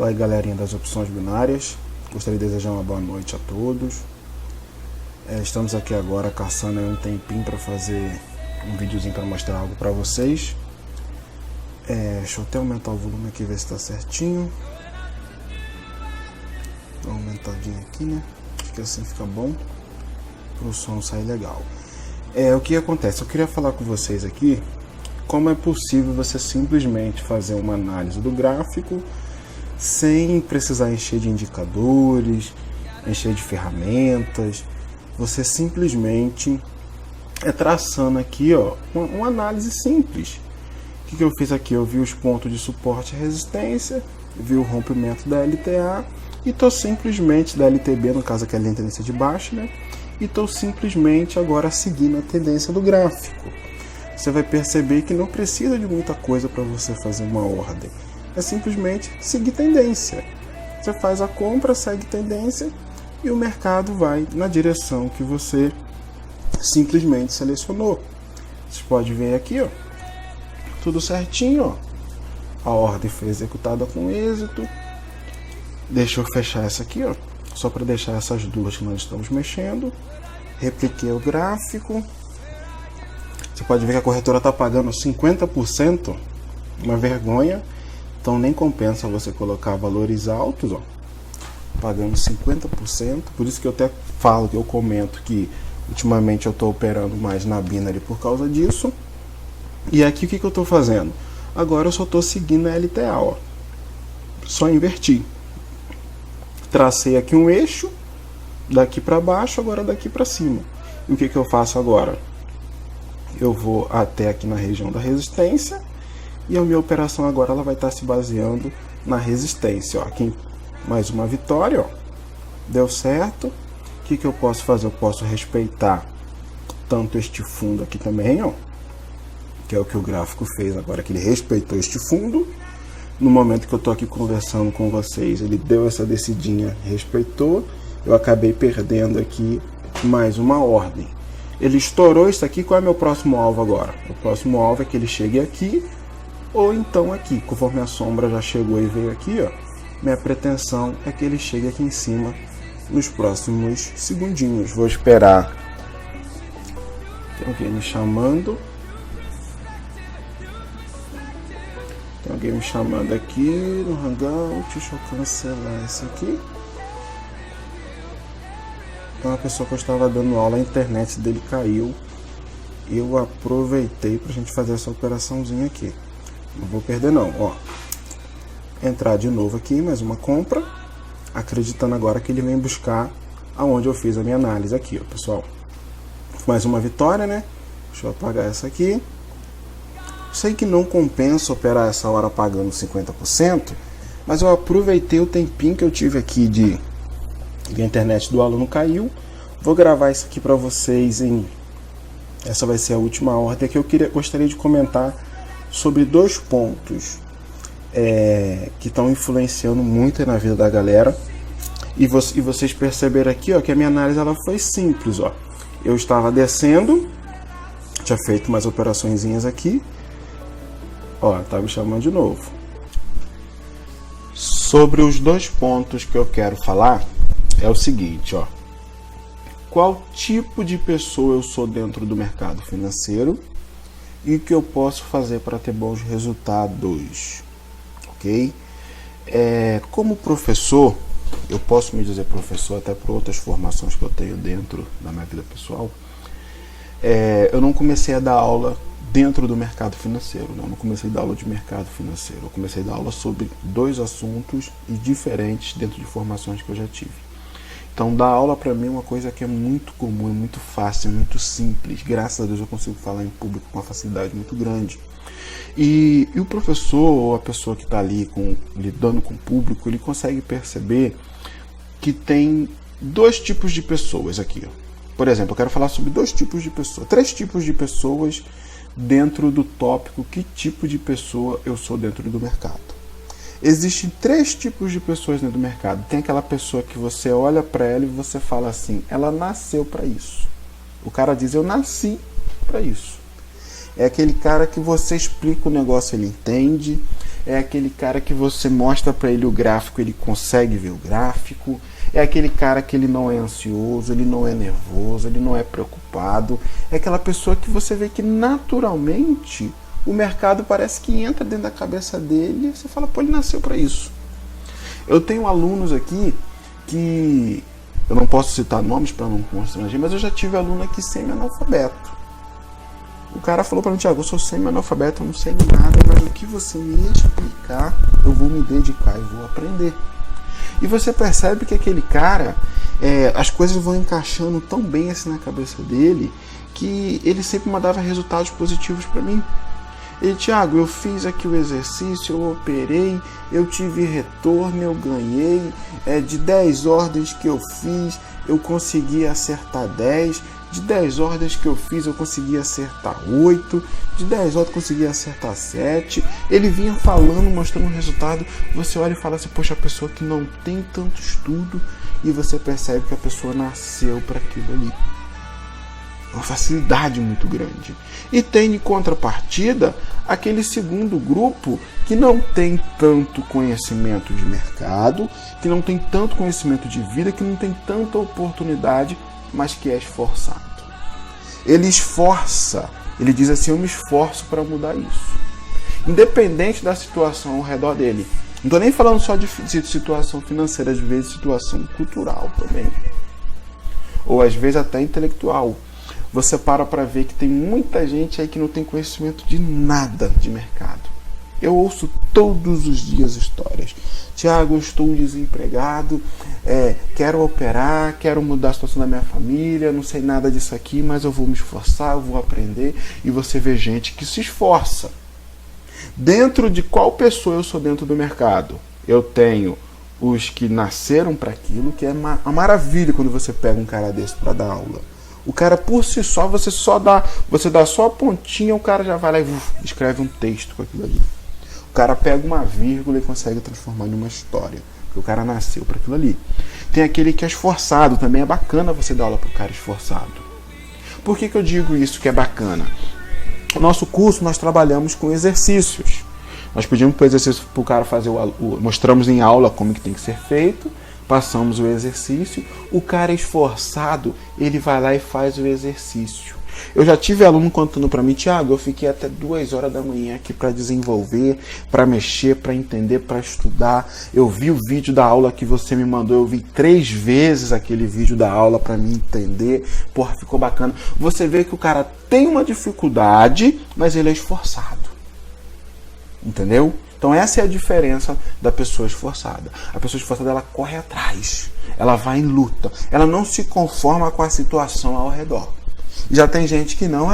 Fala aí, galerinha das opções binárias. Gostaria de desejar uma boa noite a todos. Estamos aqui agora caçando um tempinho para fazer um videozinho para mostrar algo para vocês. Deixa eu até aumentar o volume aqui, ver se está certinho. Dá uma aumentadinha aqui, né? Acho que assim fica bom para o som sair legal. O que acontece? Eu queria falar com vocês aqui como é possível você simplesmente fazer uma análise do gráfico sem precisar encher de indicadores, encher de ferramentas. Você simplesmente traçando aqui, ó, uma análise simples. O que eu fiz aqui? Eu vi os pontos de suporte e resistência, vi o rompimento da LTA e estou simplesmente, da LTB, no caso aqui é a linha de tendência de baixa, né? E estou simplesmente agora seguindo a tendência do gráfico. Você vai perceber que não precisa de muita coisa para você fazer uma ordem. É simplesmente seguir tendência. Você faz a compra, segue tendência e o mercado vai na direção que você simplesmente selecionou. Você pode ver aqui, ó, tudo certinho, ó. A ordem foi executada com êxito. Deixa eu fechar essa aqui, ó, só para deixar essas duas que nós estamos mexendo. Repliquei o gráfico. Você pode ver que a corretora está pagando 50%, uma vergonha. Então nem compensa você colocar valores altos, ó, pagando 50%. Por isso que eu até falo, que eu comento que ultimamente eu estou operando mais na Binary por causa disso. E aqui o que eu estou fazendo? Agora eu só estou seguindo a LTA, ó. Só inverti. Tracei aqui um eixo, daqui para baixo, agora daqui para cima. E o que eu faço agora? Eu vou até aqui na região da resistência e a minha operação agora ela vai estar se baseando na resistência. Ó, aqui mais uma vitória, ó. Deu certo. O que eu posso fazer? Eu posso respeitar tanto este fundo aqui também, ó, que é o que o gráfico fez agora, que ele respeitou este fundo. No momento que eu estou aqui conversando com vocês, ele deu essa descidinha, respeitou. Eu acabei perdendo aqui mais uma ordem. Ele estourou isso aqui. Qual é meu próximo alvo agora? O próximo alvo é que ele chegue aqui ou então aqui. Conforme a sombra já chegou e veio aqui, ó, minha pretensão é que ele chegue aqui em cima nos próximos segundinhos. Vou esperar. Tem alguém me chamando. Tem alguém me chamando aqui no Hangout. Deixa eu cancelar isso aqui. É uma pessoa que eu estava dando aula, a internet dele caiu. Eu aproveitei para a gente fazer essa operaçãozinha aqui. Não vou perder não, ó. Entrar de novo aqui, mais uma compra. Acreditando agora que ele vem buscar aonde eu fiz a minha análise aqui, ó, pessoal. Mais uma vitória, né? Deixa eu apagar essa aqui. Sei que não compensa operar essa hora pagando 50%, mas eu aproveitei o tempinho que eu tive aqui de a internet do aluno caiu. Vou gravar isso aqui para vocês essa vai ser a última ordem que eu gostaria de comentar sobre dois pontos que estão influenciando muito na vida da galera. E vocês perceberam aqui, ó, que a minha análise ela foi simples, ó. Eu estava descendo, tinha feito umas operaçõezinhas aqui, ó, tá me chamando de novo. Sobre os dois pontos que eu quero falar é o seguinte, ó. Qual tipo de pessoa eu sou dentro do mercado financeiro e o que eu posso fazer para ter bons resultados, ok? Como professor, eu posso me dizer professor até por outras formações que eu tenho dentro da minha vida pessoal. Eu não comecei a dar aula dentro do mercado financeiro, não comecei a dar aula de mercado financeiro. Eu comecei a dar aula sobre dois assuntos diferentes dentro de formações que eu já tive. Então, dar aula para mim é uma coisa que é muito comum, é muito fácil, é muito simples. Graças a Deus eu consigo falar em público com uma facilidade muito grande. E o professor ou a pessoa que está ali lidando com o público, ele consegue perceber que tem dois tipos de pessoas aqui, ó. Por exemplo, eu quero falar sobre dois tipos de pessoas, três tipos de pessoas dentro do tópico que tipo de pessoa eu sou dentro do mercado. Existem três tipos de pessoas dentro do mercado. Tem aquela pessoa que você olha para ela e você fala assim, ela nasceu para isso. O cara diz, eu nasci para isso. É aquele cara que você explica o negócio, ele entende. é aquele cara que você mostra para ele o gráfico, ele consegue ver o gráfico, é aquele cara que ele não é ansioso, ele não é nervoso, ele não é preocupado, é aquela pessoa que você vê que naturalmente o mercado parece que entra dentro da cabeça dele e você fala, pô, ele nasceu para isso. Eu tenho alunos aqui que, eu não posso citar nomes para não constranger, mas eu já tive aluno aqui semi-analfabeto. O cara falou para mim, Thiago, eu sou semi-analfabeto, eu não sei nada, mas o que você me explicar, eu vou me dedicar e vou aprender. E você percebe que aquele cara, as coisas vão encaixando tão bem assim na cabeça dele, que ele sempre mandava resultados positivos para mim. E Thiago, eu fiz aqui o exercício, eu operei, eu tive retorno, eu ganhei, de 10 ordens que eu fiz, eu consegui acertar 10, de 10 ordens que eu fiz, eu consegui acertar 8, de 10 ordens eu consegui acertar 7. Ele vinha falando, mostrando o resultado, você olha e fala assim, poxa, a pessoa que não tem tanto estudo, e você percebe que a pessoa nasceu para aquilo ali. Uma facilidade muito grande. E tem em contrapartida aquele segundo grupo que não tem tanto conhecimento de mercado, que não tem tanto conhecimento de vida, que não tem tanta oportunidade, mas que é esforçado. Ele esforça, ele diz assim, eu me esforço para mudar isso. Independente da situação ao redor dele. Não estou nem falando só de situação financeira, às vezes situação cultural também. Ou às vezes até intelectual. Você para ver que tem muita gente aí que não tem conhecimento de nada de mercado. Eu ouço todos os dias histórias. Thiago, eu estou desempregado, quero operar, quero mudar a situação da minha família, não sei nada disso aqui, mas eu vou me esforçar, eu vou aprender. E você vê gente que se esforça. Dentro de qual pessoa eu sou dentro do mercado? Eu tenho os que nasceram para aquilo, que é uma maravilha quando você pega um cara desse para dar aula. O cara por si só, você dá só a pontinha, o cara já vai lá e escreve um texto com aquilo ali. O cara pega uma vírgula e consegue transformar em uma história. Porque o cara nasceu para aquilo ali. Tem aquele que é esforçado, também é bacana você dar aula para o cara esforçado. Por que eu digo isso que é bacana? No nosso curso nós trabalhamos com exercícios. Nós pedimos para o exercício para o cara fazer mostramos em aula como que tem que ser feito. Passamos o exercício, o cara esforçado, ele vai lá e faz o exercício. Eu já tive aluno contando para mim, Thiago, eu fiquei até 2 horas da manhã aqui para desenvolver, para mexer, para entender, para estudar. Eu vi o vídeo da aula que você me mandou, eu vi 3 vezes aquele vídeo da aula para me entender. Porra, ficou bacana. Você vê que o cara tem uma dificuldade, mas ele é esforçado. Entendeu? Então essa é a diferença da pessoa esforçada. A pessoa esforçada, ela corre atrás, ela vai em luta, ela não se conforma com a situação ao redor. Já tem gente que não,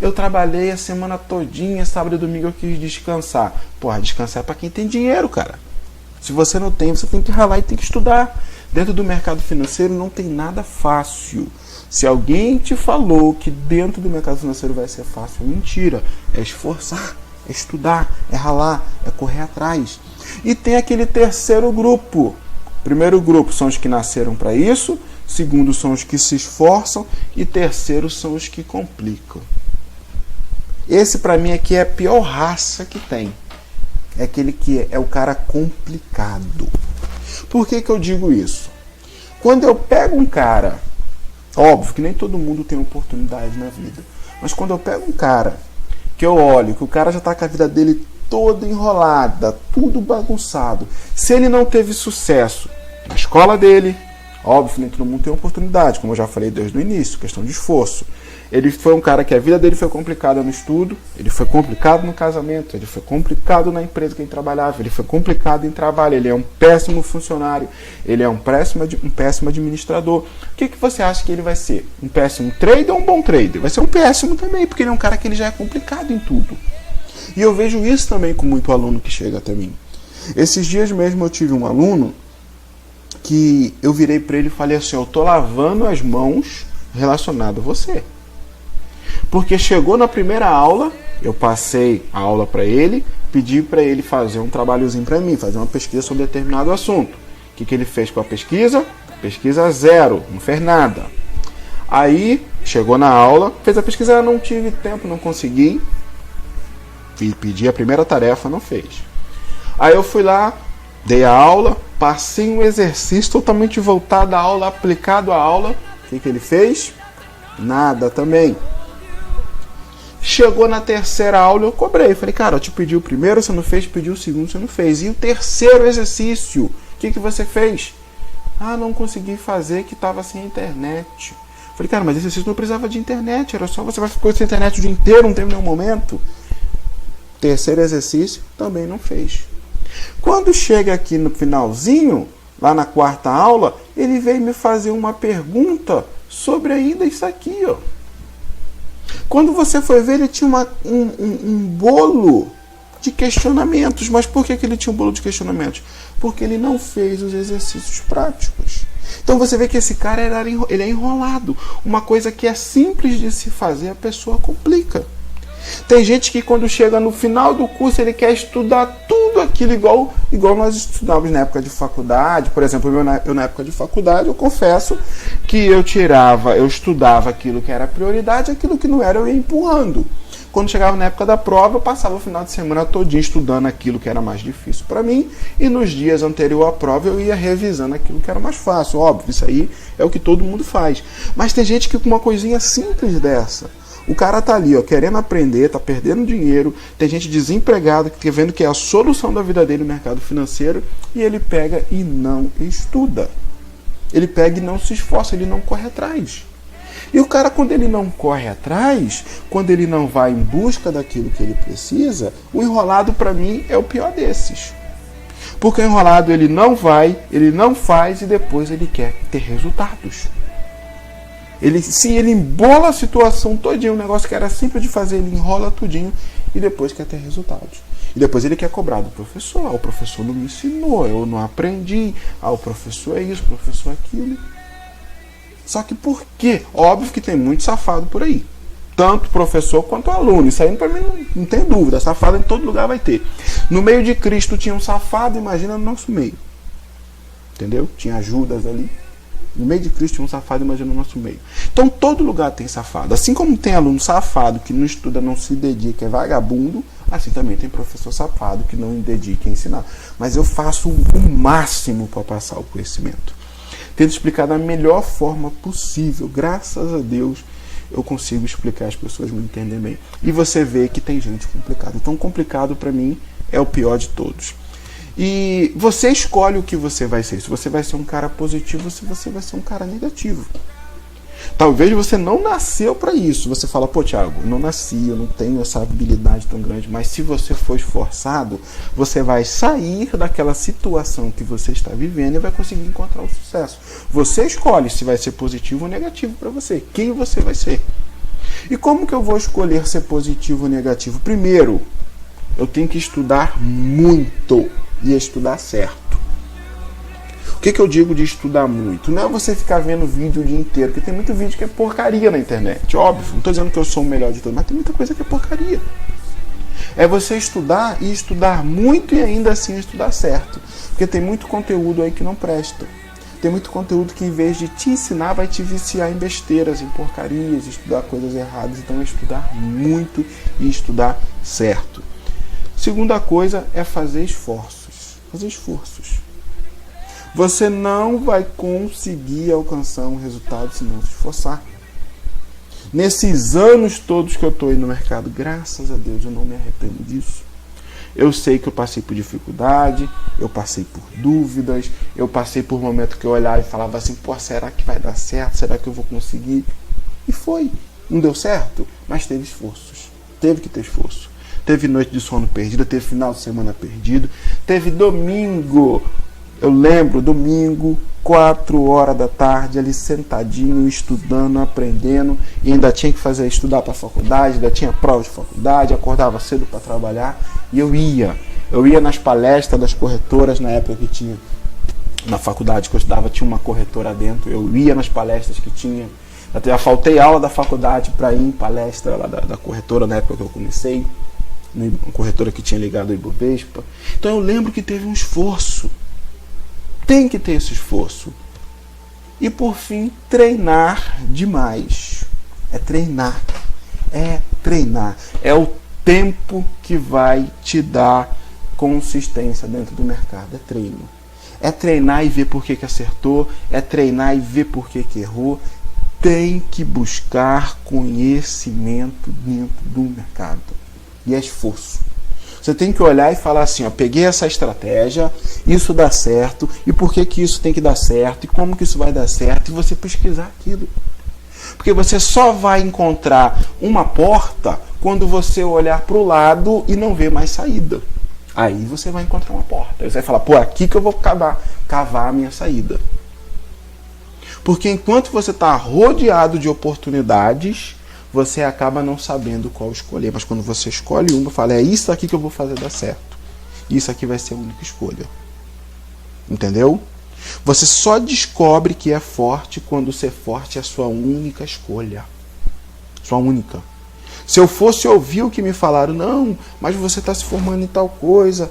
eu trabalhei a semana todinha, sábado e domingo eu quis descansar. Porra, descansar é para quem tem dinheiro, cara. Se você não tem, você tem que ralar e tem que estudar. Dentro do mercado financeiro não tem nada fácil. Se alguém te falou que dentro do mercado financeiro vai ser fácil, é mentira, é esforçar. É estudar, é ralar, é correr atrás. E tem aquele terceiro grupo. Primeiro grupo são os que nasceram para isso. Segundo são os que se esforçam. E terceiro são os que complicam. Esse para mim aqui é a pior raça que tem. É aquele que é o cara complicado. Por que eu digo isso? Quando eu pego um cara, óbvio que nem todo mundo tem oportunidade na vida, mas quando eu pego um cara que eu olho, que o cara já está com a vida dele toda enrolada, tudo bagunçado. Se ele não teve sucesso na escola dele, óbvio, nem todo mundo tem oportunidade, como eu já falei desde o início, questão de esforço. Ele foi um cara que a vida dele foi complicada no estudo, ele foi complicado no casamento, ele foi complicado na empresa que ele trabalhava, ele foi complicado em trabalho, ele é um péssimo funcionário, ele é um péssimo administrador. O que você acha que ele vai ser? Um péssimo trader ou um bom trader? Vai ser um péssimo também, porque ele é um cara que ele já é complicado em tudo. E eu vejo isso também com muito aluno que chega até mim. Esses dias mesmo eu tive um aluno que eu virei para ele e falei assim, eu tô lavando as mãos relacionado a você. Porque chegou na primeira aula, eu passei a aula para ele, pedi para ele fazer um trabalhozinho para mim, fazer uma pesquisa sobre determinado assunto. O que ele fez com a pesquisa? Pesquisa 0, não fez nada. Aí, chegou na aula, fez a pesquisa, não tive tempo, não consegui. Pedi a primeira tarefa, não fez. Aí eu fui lá, dei a aula, passei um exercício totalmente voltado à aula, aplicado à aula. O que ele fez? Nada também. Chegou na terceira aula, eu cobrei. Falei, cara, eu te pedi o primeiro, você não fez, pedi o segundo, você não fez. E o terceiro exercício, o que você fez? Ah, não consegui fazer, que estava sem internet. Falei, cara, mas esse exercício não precisava de internet, era só você vai ficar sem internet o dia inteiro, não teve nenhum momento. Terceiro exercício, também não fez. Quando chega aqui no finalzinho, lá na quarta aula, ele veio me fazer uma pergunta sobre ainda isso aqui, ó. Quando você foi ver, ele tinha um bolo de questionamentos. Mas por que ele tinha um bolo de questionamentos? Porque ele não fez os exercícios práticos. Então você vê que esse cara ele é enrolado. Uma coisa que é simples de se fazer, a pessoa complica. Tem gente que quando chega no final do curso, ele quer estudar tudo aquilo igual nós estudávamos na época de faculdade. Por exemplo, eu na época de faculdade, eu confesso que eu estudava aquilo que era prioridade, aquilo que não era eu ia empurrando. Quando chegava na época da prova, eu passava o final de semana todinho estudando aquilo que era mais difícil para mim, e nos dias anteriores à prova eu ia revisando aquilo que era mais fácil. Óbvio, isso aí é o que todo mundo faz. Mas tem gente que com uma coisinha simples dessa, o cara tá ali, ó, querendo aprender, tá perdendo dinheiro, tem gente desempregada que tá vendo que é a solução da vida dele no mercado financeiro, e ele pega e não estuda. Ele pega e não se esforça, ele não corre atrás. E o cara, quando ele não corre atrás, quando ele não vai em busca daquilo que ele precisa, o enrolado para mim é o pior desses. Porque o enrolado ele não vai, ele não faz e depois ele quer ter resultados. Se ele embola a situação todinha, um negócio que era simples de fazer, ele enrola tudinho e depois quer ter resultados. E depois ele quer cobrar do professor. Ah, o professor não me ensinou, eu não aprendi. Ah, o professor é isso, o professor é aquilo. Só que por quê? Óbvio que tem muito safado por aí. Tanto professor quanto aluno. Isso aí para mim não tem dúvida. Safado em todo lugar vai ter. No meio de Cristo tinha um safado, imagina no nosso meio. Entendeu? Tinha Judas ali. No meio de Cristo tinha um safado, imagina no nosso meio. Então todo lugar tem safado. Assim como tem aluno safado que não estuda, não se dedica, é vagabundo, assim também tem professor safado que não dedica a ensinar. Mas eu faço o máximo para passar o conhecimento. Tento explicar da melhor forma possível. Graças a Deus eu consigo explicar, as pessoas me entendem bem. E você vê que tem gente complicada. Então complicado para mim é o pior de todos. E você escolhe o que você vai ser. Se você vai ser um cara positivo, se você vai ser um cara negativo. Talvez você não nasceu para isso. Você fala, pô, Thiago, eu não nasci, eu não tenho essa habilidade tão grande. Mas se você for esforçado, você vai sair daquela situação que você está vivendo e vai conseguir encontrar o sucesso. Você escolhe se vai ser positivo ou negativo para você. Quem você vai ser. E como que eu vou escolher ser positivo ou negativo? Primeiro, eu tenho que estudar muito e estudar certo. O que eu digo de estudar muito? Não é você ficar vendo vídeo o dia inteiro, porque tem muito vídeo que é porcaria na internet. Óbvio, não estou dizendo que eu sou o melhor de todos, mas tem muita coisa que é porcaria. É você estudar e estudar muito e ainda assim estudar certo. Porque tem muito conteúdo aí que não presta. Tem muito conteúdo que em vez de te ensinar, vai te viciar em besteiras, em porcarias, estudar coisas erradas. Então é estudar muito e estudar certo. Segunda coisa é fazer esforços. Fazer esforços. Você não vai conseguir alcançar um resultado se não se esforçar. Nesses anos todos que eu estou aí no mercado, graças a Deus, eu não me arrependo disso. Eu sei que eu passei por dificuldade, eu passei por dúvidas, eu passei por momentos que eu olhava e falava assim, pô, será que vai dar certo? Será que eu vou conseguir? E foi. Não deu certo, mas teve esforços. Teve que ter esforço. Teve noite de sono perdida, teve final de semana perdido, teve domingo. Eu lembro, domingo, 4 horas da tarde, ali sentadinho, estudando, aprendendo, e ainda tinha que estudar para a faculdade, ainda tinha prova de faculdade, acordava cedo para trabalhar, e eu ia nas palestras das corretoras, na época que tinha, na faculdade que eu estudava, tinha uma corretora dentro, eu ia nas palestras que tinha, até faltei faltei aula da faculdade para ir em palestra lá da corretora, na época que eu comecei, uma corretora que tinha ligado ao Ibovespa. Então eu lembro que teve um esforço. Tem que ter esse esforço. E por fim, treinar demais. É treinar. É treinar. É o tempo que vai te dar consistência dentro do mercado, é treino. É treinar e ver por que acertou, é treinar e ver por que errou. Tem que buscar conhecimento dentro do mercado. E é esforço. Você tem que olhar e falar assim, ó, peguei essa estratégia, isso dá certo, e por que isso tem que dar certo, e como que isso vai dar certo, e você pesquisar aquilo. Porque você só vai encontrar uma porta quando você olhar para o lado e não ver mais saída. Aí você vai encontrar uma porta. Aí você vai falar, pô, aqui que eu vou cavar a minha saída. Porque enquanto você está rodeado de oportunidades, você acaba não sabendo qual escolher. Mas quando você escolhe uma, fala, é isso aqui que eu vou fazer dar certo. Isso aqui vai ser a única escolha. Entendeu? Você só descobre que é forte quando ser forte é a sua única escolha. Sua única. Se eu fosse ouvir o que me falaram, não, mas você está se formando em tal coisa,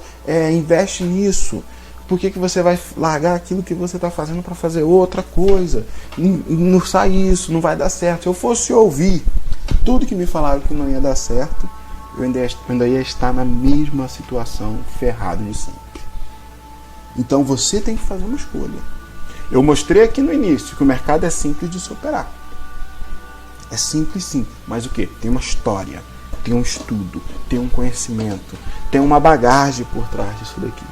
investe nisso. Por que você vai largar aquilo que você está fazendo para fazer outra coisa? Não sai isso, não vai dar certo. Se eu fosse ouvir tudo que me falaram que não ia dar certo, eu ainda ia estar na mesma situação, ferrado de sempre. Então você tem que fazer uma escolha. Eu mostrei aqui no início que o mercado é simples de se operar. É simples sim, mas o quê? Tem uma história, tem um estudo, tem um conhecimento, tem uma bagagem por trás disso daqui.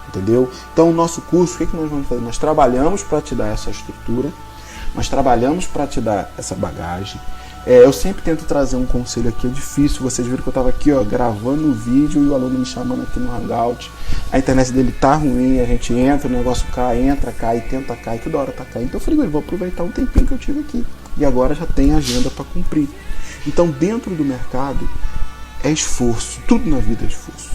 Entendeu? Então o nosso curso, o que nós vamos fazer? Nós trabalhamos para te dar essa estrutura, nós trabalhamos para te dar essa bagagem. Eu sempre tento trazer um conselho aqui, é difícil, vocês viram que eu estava aqui gravando o vídeo e o aluno me chamando aqui no Hangout, a internet dele tá ruim, a gente entra, o negócio cai, entra, cai, tenta cair, toda hora tá caindo, então eu falei, vou aproveitar um tempinho que eu tive aqui, e agora já tem agenda para cumprir. Então dentro do mercado é esforço, tudo na vida é esforço.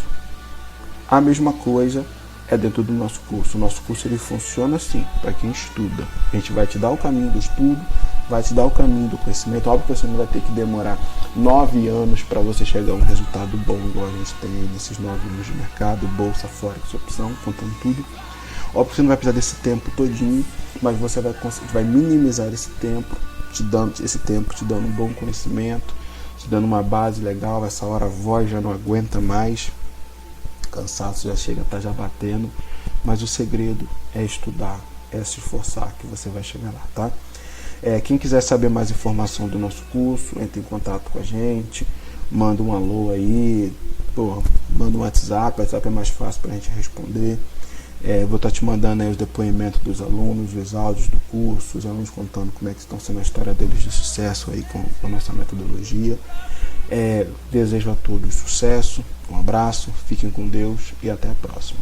A mesma coisa é dentro do nosso curso. O nosso curso ele funciona assim, para quem estuda. A gente vai te dar o caminho do estudo, vai te dar o caminho do conhecimento. Óbvio que você não vai ter que demorar 9 anos para você chegar a um resultado bom, igual a gente tem aí nesses 9 anos de mercado, bolsa, forex, opção, contando tudo. Óbvio que você não vai precisar desse tempo todinho, mas você vai minimizar esse tempo, te dando um bom conhecimento, te dando uma base legal. Essa hora a voz já não aguenta mais, cansaço já chega, tá já batendo, mas o segredo é estudar, é se esforçar, que você vai chegar lá, tá? Quem quiser saber mais informação do nosso curso, entre em contato com a gente, manda um alô aí, manda um WhatsApp, o WhatsApp é mais fácil pra gente responder. Vou estar te mandando aí os depoimentos dos alunos, os áudios do curso, os alunos contando como é que estão sendo a história deles de sucesso aí com a nossa metodologia. Desejo a todos sucesso, um abraço, fiquem com Deus e até a próxima.